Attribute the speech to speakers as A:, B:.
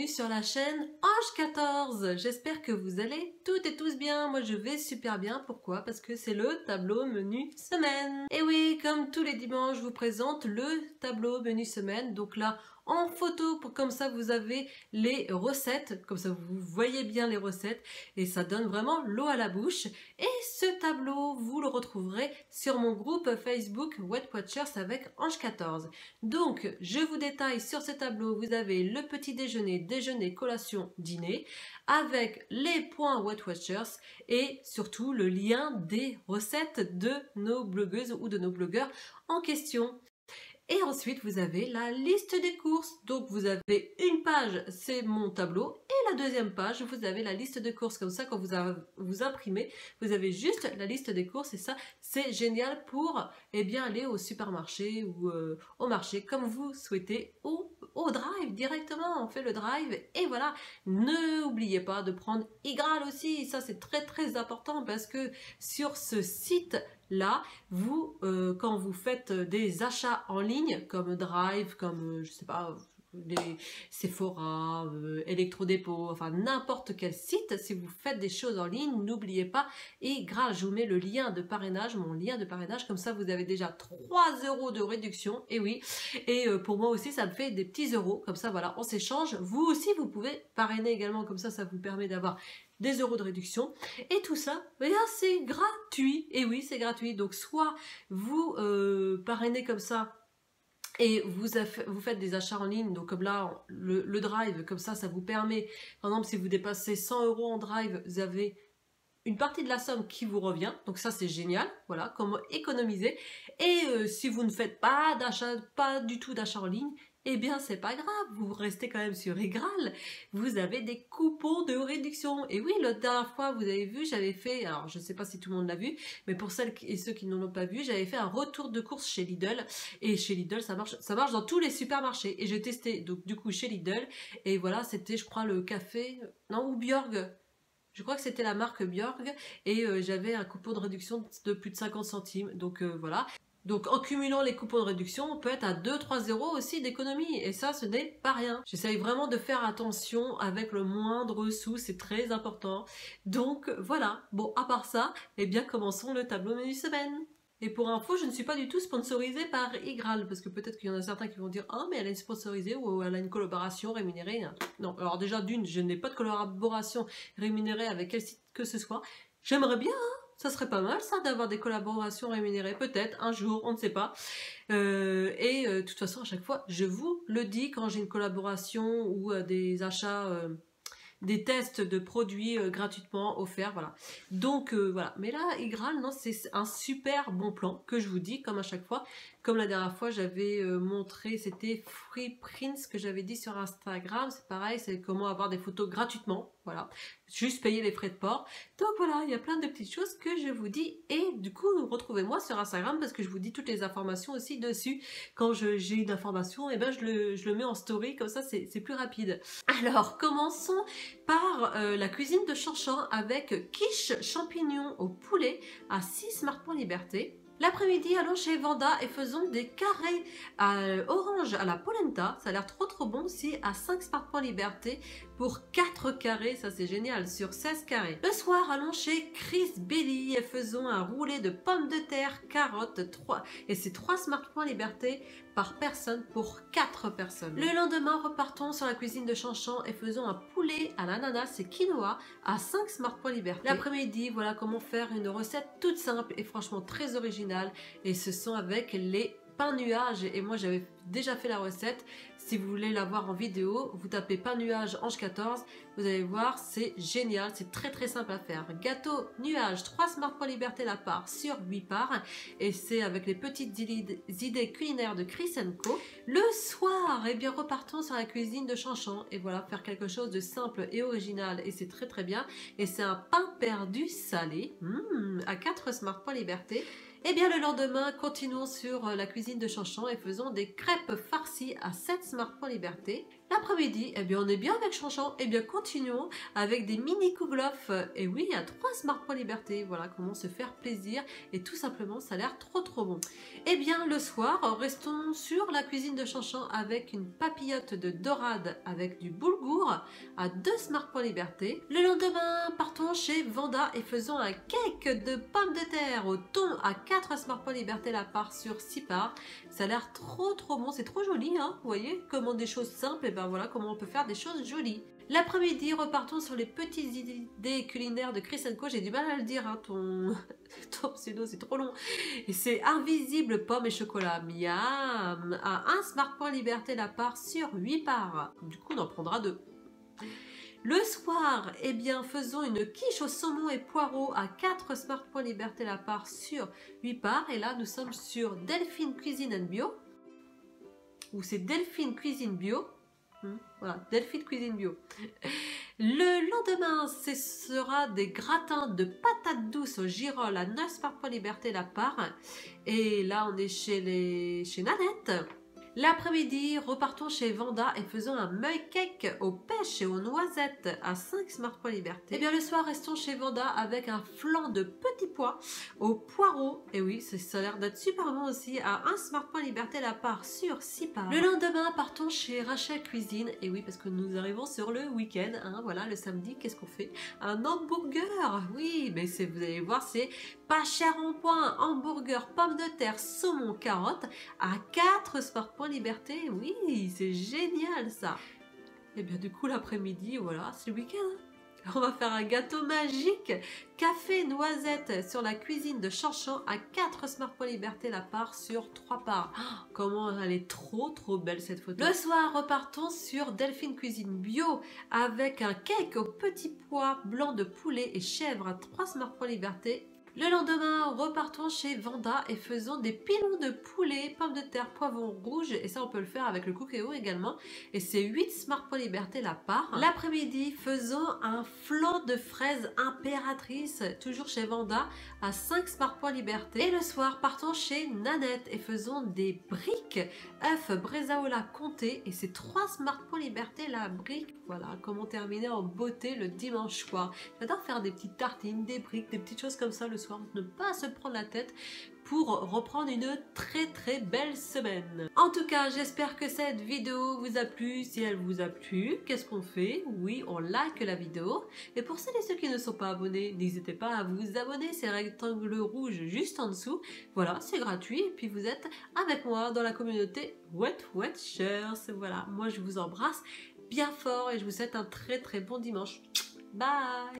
A: bienvenue sur la chaîne Ange14. J'espère que vous allez toutes et tous bien. Moi je vais super bien. Pourquoi? Parce que c'est le tableau menu semaine. Et oui, comme tous les dimanches, je vous présente le tableau menu semaine. Donc là, en photo, comme ça vous avez les recettes, comme ça vous voyez bien les recettes et ça donne vraiment l'eau à la bouche. Et ce tableau, vous le retrouverez sur mon groupe Facebook Weight Watchers avec Ange14. Donc, je vous détaille sur ce tableau, vous avez le petit déjeuner, déjeuner, collation, dîner, avec les points Weight Watchers et surtout le lien des recettes de nos blogueuses ou de nos blogueurs en question. Et ensuite, vous avez la liste des courses. Donc, vous avez une page, c'est mon tableau. Et la deuxième page, vous avez la liste de courses. Comme ça, quand vous imprimez, vous avez juste la liste des courses. Et ça, c'est génial pour aller au supermarché ou au marché, comme vous souhaitez, ou au drive directement. On fait le drive. Et voilà, n'oubliez pas de prendre Igral aussi. Ça, c'est très, très important parce que sur ce site, là, vous, quand vous faites des achats en ligne, comme Drive, comme, je sais pas, les Sephora, Electrodépôt, enfin n'importe quel site, si vous faites des choses en ligne, n'oubliez pas, et grâce, je vous mets le lien de parrainage, mon lien de parrainage, comme ça vous avez déjà 3 € de réduction, et oui, et pour moi aussi ça me fait des petits euros, comme ça voilà, on s'échange, vous aussi vous pouvez parrainer également, comme ça vous permet d'avoir des euros de réduction, et tout ça, c'est gratuit, et oui c'est gratuit, donc soit vous parrainez comme ça, et vous faites des achats en ligne, donc comme là, le drive, comme ça vous permet, par exemple si vous dépassez 100 € en drive, vous avez une partie de la somme qui vous revient, donc ça c'est génial, voilà, comment économiser, et si vous ne faites pas d'achat, pas du tout d'achat en ligne, eh bien c'est pas grave, vous restez quand même sur Igral, vous avez des coupons de réduction, et oui, la dernière fois vous avez vu, j'avais fait, alors je sais pas si tout le monde l'a vu, mais pour celles et ceux qui ne l'ont pas vu, j'avais fait un retour de course chez Lidl, et chez Lidl ça marche dans tous les supermarchés, et j'ai testé, donc du coup chez Lidl, et voilà, c'était je crois le café, non, ou Björg, je crois que c'était la marque Björg et j'avais un coupon de réduction de plus de 50 centimes. Donc voilà. Donc en cumulant les coupons de réduction, on peut être à 2-3 € aussi d'économie. Et ça, ce n'est pas rien. J'essaye vraiment de faire attention avec le moindre sou. C'est très important. Donc voilà. Bon, à part ça, eh bien commençons le tableau menu semaine. Et pour info, je ne suis pas du tout sponsorisée par Igral, parce que peut-être qu'il y en a certains qui vont dire « Ah, mais elle est sponsorisée ou elle a une collaboration rémunérée. » Non, alors déjà d'une, je n'ai pas de collaboration rémunérée avec quel site que ce soit. J'aimerais bien, hein, ça serait pas mal ça, d'avoir des collaborations rémunérées, peut-être, un jour, on ne sait pas. De toute façon, à chaque fois, je vous le dis, quand j'ai une collaboration ou des achats... des tests de produits gratuitement offerts, voilà. Donc voilà, mais là, Igral, non, c'est un super bon plan que je vous dis, comme à chaque fois. Comme la dernière fois, j'avais montré, c'était Free Prints que j'avais dit sur Instagram, c'est pareil, c'est comment avoir des photos gratuitement, voilà. Juste payer les frais de port. Donc voilà, il y a plein de petites choses que je vous dis, et du coup, retrouvez-moi sur Instagram parce que je vous dis toutes les informations aussi dessus. Quand j'ai une information, et ben je le mets en story, comme ça c'est plus rapide. Alors, commençons par la cuisine de Chanchan avec quiche champignons au poulet à 6 Smart Points Liberté. L'après-midi, allons chez Vanda et faisons des carrés orange à la polenta. Ça a l'air trop bon aussi, à 5 Smart Points Liberté pour 4 carrés. Ça, c'est génial, sur 16 carrés. Le soir, allons chez Chris Belly et faisons un roulé de pommes de terre, carottes, 3. Et c'est 3 Smart Points Liberté par personne pour 4 personnes. Le lendemain, repartons sur la cuisine de Chanchan et faisons un poulet à l'ananas et quinoa à 5 Smart Points Liberté. L'après-midi, voilà comment faire une recette toute simple et franchement très originale. Et ce sont avec les pains nuages. Et moi, j'avais déjà fait la recette. Si vous voulez la voir en vidéo, vous tapez pain nuage Ange14. Vous allez voir, c'est génial. C'est très simple à faire. Gâteau nuage, 3 Smart Points Liberté la part sur 8 parts. Et c'est avec les petites idées culinaires de Chris & Co. Le soir, eh bien, repartons sur la cuisine de Chanchan. Et voilà, faire quelque chose de simple et original. Et c'est très bien. Et c'est un pain perdu salé à 4 Smart Points Liberté. Et bien le lendemain, continuons sur la cuisine de Chanchan et faisons des crêpes farcies à 7 Smart Points Liberté. L'après-midi, eh bien on est bien avec Chanchon, eh bien continuons avec des mini kouglof. Et oui, il y a 3 Smart Points Liberté, voilà comment se faire plaisir et tout simplement ça a l'air trop bon. Eh bien le soir, restons sur la cuisine de Chanchon avec une papillote de dorade avec du boulgour à 2 Smart Points Liberté. Le lendemain, partons chez Vanda et faisons un cake de pommes de terre au thon à 4 Smart Points Liberté la part sur 6 parts. Ça a l'air trop bon, c'est trop joli, hein, vous voyez, comment des choses simples, et ben voilà comment on peut faire des choses jolies. L'après-midi, repartons sur les petites idées culinaires de Chris & Co. J'ai du mal à le dire, hein, ton pseudo, c'est trop long. Et c'est invisible pommes et chocolat. Miam, à 1 Smart Point Liberté la part sur 8 parts. Du coup, on en prendra 2. Le soir, eh bien, faisons une quiche au saumon et poireaux à 4 Smart Points Liberté la part sur 8 parts. Et là, nous sommes sur Delphine Cuisine Bio. Ou c'est Delphine Cuisine Bio. Voilà, Delphine Cuisine Bio. Le lendemain, ce sera des gratins de patates douces au girolles à 9 Smart Points Liberté la part. Et là, on est chez Nanette. L'après-midi, repartons chez Vanda et faisons un mug cake aux pêches et aux noisettes à 5 Smart Points Liberté. Et bien le soir, restons chez Vanda avec un flan de petits pois aux poireaux. Et oui, ça a l'air d'être super bon aussi, à 1 Smart Point Liberté la part sur 6 parts. Le lendemain, partons chez Rachel Cuisine. Et oui, parce que nous arrivons sur le week-end, hein, voilà, le samedi, qu'est-ce qu'on fait? Un hamburger. Oui, mais vous allez voir, c'est pas cher en point. Hamburger, pommes de terre, saumon, carottes à 4 Smart Points Liberté. Oui, c'est génial ça. Et bien du coup l'après-midi, voilà, c'est le week-end. On va faire un gâteau magique café noisette sur la cuisine de Chanchon à 4 Smart Points Liberté la part sur 3 parts. Oh, comment elle est trop belle cette photo. Le soir, repartons sur Delphine Cuisine Bio avec un cake aux petits pois blancs de poulet et chèvre à 3 Smart Points Liberté. Le lendemain, repartons chez Vanda et faisons des pilons de poulet, pommes de terre, poivrons rouges. Et ça, on peut le faire avec le cookéo également. Et c'est 8 Smart Points Liberté la part. L'après-midi, faisons un flan de fraises impératrice, toujours chez Vanda, à 5 Smart Points Liberté. Et le soir, partons chez Nanette et faisons des briques œufs bresaola comté. Et c'est 3 Smart Points Liberté la brique. Voilà, comment terminer en beauté le dimanche soir. J'adore faire des petites tartines, des briques, des petites choses comme ça le soir. Ne pas se prendre la tête pour reprendre une très belle semaine. En tout cas, j'espère que cette vidéo vous a plu. Si elle vous a plu, qu'est-ce qu'on fait? Oui, on like la vidéo. Et pour celles et ceux qui ne sont pas abonnés, n'hésitez pas à vous abonner. C'est le rectangle rouge juste en dessous. Voilà, c'est gratuit. Et puis vous êtes avec moi dans la communauté Watchers. Voilà, moi je vous embrasse bien fort et je vous souhaite un très bon dimanche. Bye!